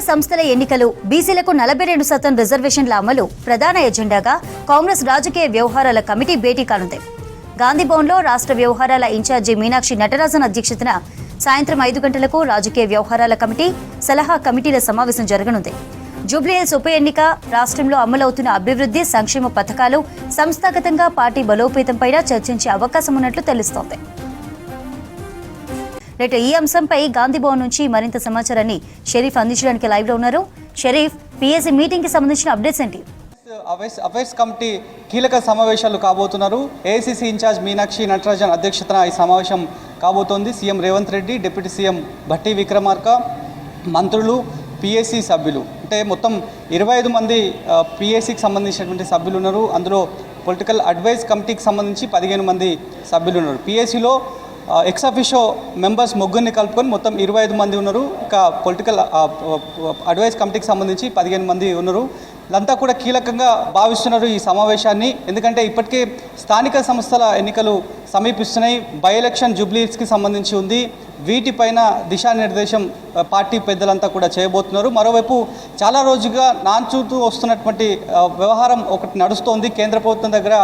సంస్థల ఎన్నికలు, బీసీలకు 42% రిజర్వేషన్ల అమలు ప్రధాన ఎజెండాగా కాంగ్రెస్ రాజకీయ వ్యవహారాల కమిటీ భేటీ కానుంది. గాంధీభవన్లో రాష్ట్ర వ్యవహారాల ఇన్ఛార్జి మీనాక్షి నటరాజన్ అధ్యక్షతన సాయంత్రం 5 గంటలకు రాజకీయ వ్యవహారాల కమిటీ, సలహా కమిటీల సమావేశం జరగనుంది. జూబ్లీహిల్స్ ఉప ఎన్నిక, రాష్ట్రంలో అమలవుతున్న అభివృద్ధి సంక్షేమ పథకాలు, సంస్థాగతంగా పార్టీ బలోపేతంపై చర్చించే అవకాశం ఉన్నట్లు తెలుస్తోంది. నేటి ఈ అంశంపై గాంధీభవన్ నుంచి మరింత సమాచారాన్ని షరీఫ్ అందించడానికి లైవ్ లో ఉన్నారు. షరీఫ్, పిఎస్సీ మీటింగ్ కి సంబంధించిన అప్డేట్స్ ఏంటి? అఫైర్స్ కమిటీ కీలక సమావేశాలు కాబోతున్నారు. ఏఐసీసీ ఇన్ఛార్జ్ మీనాక్షి నటరాజన్ అధ్యక్షతన ఈ సమావేశం కాబోతోంది. CM Revanth Reddy, deputy CM Bhatti Vikramarka, మంత్రులు, పిఎస్సీ సభ్యులు, అంటే మొత్తం 25 మంది పిఎస్సీకి సంబంధించినటువంటి సభ్యులు ఉన్నారు. అందులో పొలిటికల్ అడ్వైజ్ కమిటీకి సంబంధించి 15 మంది సభ్యులు ఉన్నారు. పిఎస్సీలో ఎక్స్ అఫిషియో మెంబర్స్ ముగ్గురిని కలుపుకొని మొత్తం 25 మంది ఉన్నారు. ఇంకా పొలిటికల్ అడ్వైజ్ కమిటీకి సంబంధించి 15 మంది ఉన్నారు. వీళ్ళంతా కూడా కీలకంగా భావిస్తున్నారు ఈ సమావేశాన్ని. ఎందుకంటే ఇప్పటికే స్థానిక సంస్థల ఎన్నికలు సమీపిస్తున్నాయి. బై ఎలక్షన్ జూబ్లీహిల్స్కి సంబంధించి ఉంది. వీటిపైన దిశానిర్దేశం పార్టీ పెద్దలంతా కూడా చేయబోతున్నారు. మరోవైపు చాలా రోజుగా నాన్చుతూ వస్తున్నటువంటి వ్యవహారం ఒకటి నడుస్తోంది. కేంద్ర ప్రభుత్వం దగ్గర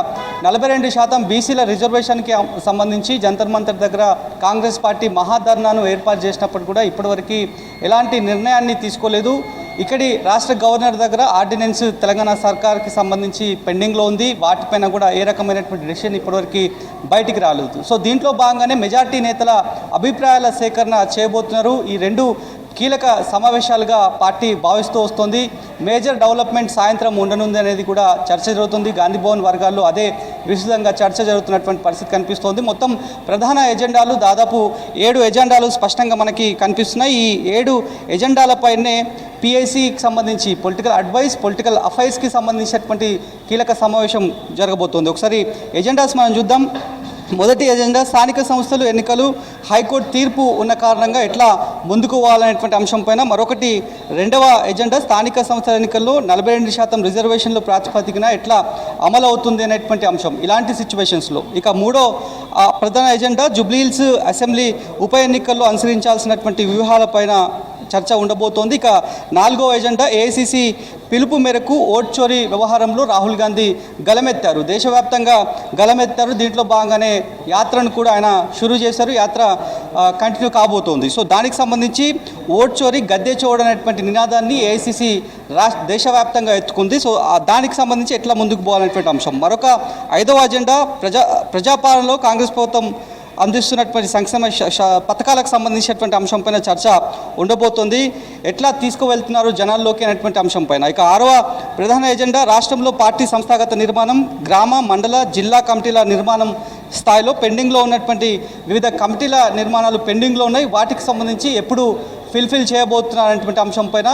42% బీసీల రిజర్వేషన్కి సంబంధించి జంతర్ మంతర్ దగ్గర కాంగ్రెస్ పార్టీ మహాధర్నాను ఏర్పాటు చేసినప్పుడు కూడా ఇప్పటివరకు ఎలాంటి నిర్ణయాన్ని తీసుకోలేదు. ఇక్కడి రాష్ట్ర గవర్నర్ దగ్గర ఆర్డినెన్స్ తెలంగాణ సర్కార్కి సంబంధించి పెండింగ్లో ఉంది. వాటిపైన కూడా ఏ రకమైనటువంటి డెసిషన్ ఇప్పటివరకు బయటికి రాలేదు. సో దీంట్లో భాగంగానే మెజార్టీ నేతల అభిప్రాయాల సేకరణ చేయబోతున్నారు. ఈ 2 కీలక సమావేశాలుగా పార్టీ భావిస్తూ వస్తుంది. మేజర్ డెవలప్మెంట్ సాయంత్రం ఉండనుంది అనేది కూడా చర్చ జరుగుతుంది. గాంధీభవన్ వర్గాల్లో అదే విస్తృతంగా చర్చ జరుగుతున్నటువంటి పరిస్థితి కనిపిస్తోంది. మొత్తం ప్రధాన ఎజెండాలు దాదాపు 7 ఎజెండాలు స్పష్టంగా మనకి కనిపిస్తున్నాయి. ఈ 7 ఎజెండాలపైనే పిఐసికి సంబంధించి పొలిటికల్ అడ్వైస్, పొలిటికల్ అఫైర్స్కి సంబంధించినటువంటి కీలక సమావేశం జరగబోతోంది. ఒకసారి ఎజెండాస్ మనం చూద్దాం. మొదటి ఎజెండా స్థానిక సంస్థలు ఎన్నికలు, హైకోర్టు తీర్పు ఉన్న కారణంగా ఎట్లా ముందుకు పోవాలనేటువంటి అంశంపైన. మరొకటి రెండవ ఎజెండా స్థానిక సంస్థల ఎన్నికల్లో 42% రిజర్వేషన్ల ప్రాతిపదికన ఎట్లా అమలు అవుతుంది అనేటువంటి అంశం ఇలాంటి సిచ్యువేషన్స్లో. ఇక మూడో ప్రధాన ఎజెండా జూబ్లీహిల్స్ అసెంబ్లీ ఉప ఎన్నికల్లో అనుసరించాల్సినటువంటి వ్యూహాలపైన చర్చ ఉండబోతోంది. ఇక 4వ ఎజెండా ఏఐసీసీ పిలుపు మేరకు ఓట్ చోరీ వ్యవహారంలో రాహుల్ గాంధీ గలమెత్తారు, దేశవ్యాప్తంగా గలమెత్తారు. దీంట్లో భాగంగానే యాత్రను కూడా ఆయన షురూ చేశారు. యాత్ర కంటిన్యూ కాబోతోంది. సో దానికి సంబంధించి ఓట్ చోరీ గద్దె చూడనేటువంటి నినాదాన్ని ఏఐసీసీ దేశవ్యాప్తంగా ఎత్తుకుంది. సో దానికి సంబంధించి ఎట్లా ముందుకు పోవాలనేటువంటి అంశం. మరొక 5వ ఎజెండా ప్రజాపాలనలో కాంగ్రెస్ ప్రభుత్వం అందిస్తున్నటువంటి సంక్షేమ పథకాలకు సంబంధించినటువంటి అంశంపైన చర్చ ఉండబోతోంది. ఎట్లా తీసుకువెళ్తున్నారు జనాల్లోకి అనేటువంటి అంశంపైన. ఇక 6వ ప్రధాన ఎజెండా రాష్ట్రంలో పార్టీ సంస్థాగత నిర్మాణం, గ్రామ, మండల, జిల్లా కమిటీల నిర్మాణం స్థాయిలో పెండింగ్లో ఉన్నటువంటి వివిధ కమిటీల నిర్మాణాలు పెండింగ్లో ఉన్నాయి. వాటికి సంబంధించి ఎప్పుడు ఫిల్ఫిల్ చేయబోతున్నారనేటువంటి అంశంపైన,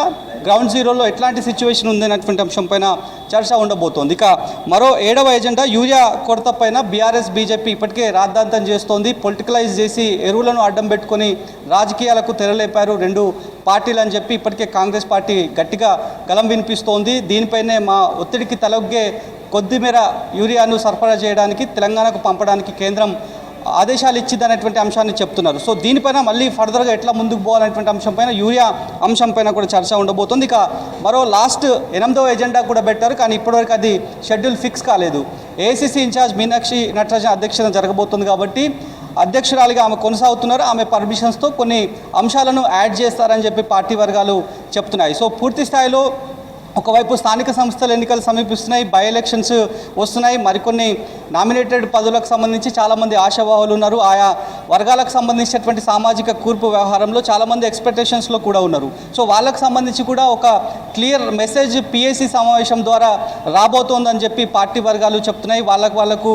గ్రౌండ్ జీరోలో ఎట్లాంటి సిచ్యువేషన్ ఉంది అనేటువంటి అంశంపైన చర్చ ఉండబోతోంది. ఇక మరో 7వ ఎజెండా యూరియా కొరత పైన బీఆర్ఎస్, బీజేపీ ఇప్పటికే రాద్ధాంతం చేస్తోంది. పొలిటికలైజ్ చేసి ఎరువులను అడ్డం పెట్టుకొని రాజకీయాలకు తెరలేపారు 2 పార్టీలు అని చెప్పి ఇప్పటికే కాంగ్రెస్ పార్టీ గట్టిగా గలం వినిపిస్తోంది. దీనిపైనే మా ఒత్తిడికి తలొగ్గే కొద్దిమేర యూరియాను సరఫరా చేయడానికి, తెలంగాణకు పంపడానికి కేంద్రం ఆదేశాలు ఇచ్చిందనేటువంటి అంశాన్ని చెప్తున్నారు. సో దీనిపైన మళ్ళీ ఫర్దర్గా ఎట్లా ముందుకు పోవాలనేటువంటి అంశంపైన, యూరియా అంశంపైన కూడా చర్చ ఉండబోతుంది. ఇక మరో లాస్ట్ 8వ ఎజెండా కూడా పెట్టారు, కానీ ఇప్పటివరకు అది షెడ్యూల్ ఫిక్స్ కాలేదు. ఏఐసీసీ ఇన్ఛార్జ్ మీనాక్షి నటరాజన్ అధ్యక్షతన జరగబోతుంది కాబట్టి అధ్యక్షురాలిగా ఆమె కొనసాగుతున్నారు. ఆమె పర్మిషన్స్తో కొన్ని అంశాలను యాడ్ చేస్తారని చెప్పి పార్టీ వర్గాలు చెప్తున్నాయి. సో పూర్తి స్థాయిలో ఒకవైపు స్థానిక సంస్థల ఎన్నికలు సమీపిస్తున్నాయి, బై ఎలక్షన్స్ వస్తున్నాయి. మరికొన్ని నామినేటెడ్ పదవులకు సంబంధించి చాలామంది ఆశావాహులు ఉన్నారు. ఆయా వర్గాలకు సంబంధించినటువంటి సామాజిక కూర్పు వ్యవహారంలో చాలామంది ఎక్స్పెక్టేషన్స్లో కూడా ఉన్నారు. సో వాళ్ళకు సంబంధించి కూడా ఒక క్లియర్ మెసేజ్ పిఎస్సీ సమావేశం ద్వారా రాబోతోందని చెప్పి పార్టీ వర్గాలు చెప్తున్నాయి. వాళ్ళకు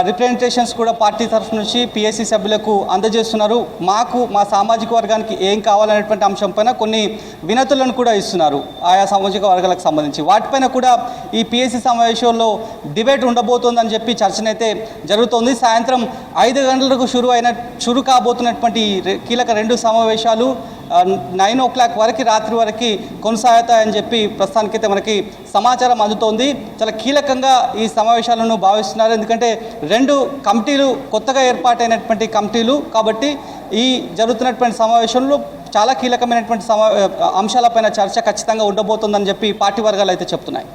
రిప్రజెంటేషన్స్ కూడా పార్టీ తరఫు నుంచి పిఎస్సీ సభ్యులకు అందజేస్తున్నారు. మాకు మా సామాజిక వర్గానికి ఏం కావాలనేటువంటి అంశంపైన కొన్ని వినతులను కూడా ఇస్తున్నారు ఆయా సామాజిక వర్గాలకు సంబంధించి. వాటిపైన కూడా ఈ పిఎస్సీ సమావేశంలో డిబేట్ ఉండబోతోందని చెప్పి చర్చనైతే జరుగుతోంది. సాయంత్రం 5 గంటలకు షురు కాబోతున్నటువంటి కీలక 2 సమావేశాలు 9 o'clock వరకు, రాత్రి వరకు కొనసాగుతాయని చెప్పి ప్రస్తుతానికైతే మనకి సమాచారం అందుతోంది. చాలా కీలకంగా ఈ సమావేశాలను భావిస్తున్నారు. ఎందుకంటే 2 కమిటీలు కొత్తగా ఏర్పాటైనటువంటి కమిటీలు కాబట్టి ఈ జరుగుతున్నటువంటి సమావేశంలో చాలా కీలకమైనటువంటి అంశాలపైన చర్చ ఖచ్చితంగా ఉండబోతుందని చెప్పి పార్టీ వర్గాలు అయితే చెప్తున్నాయి.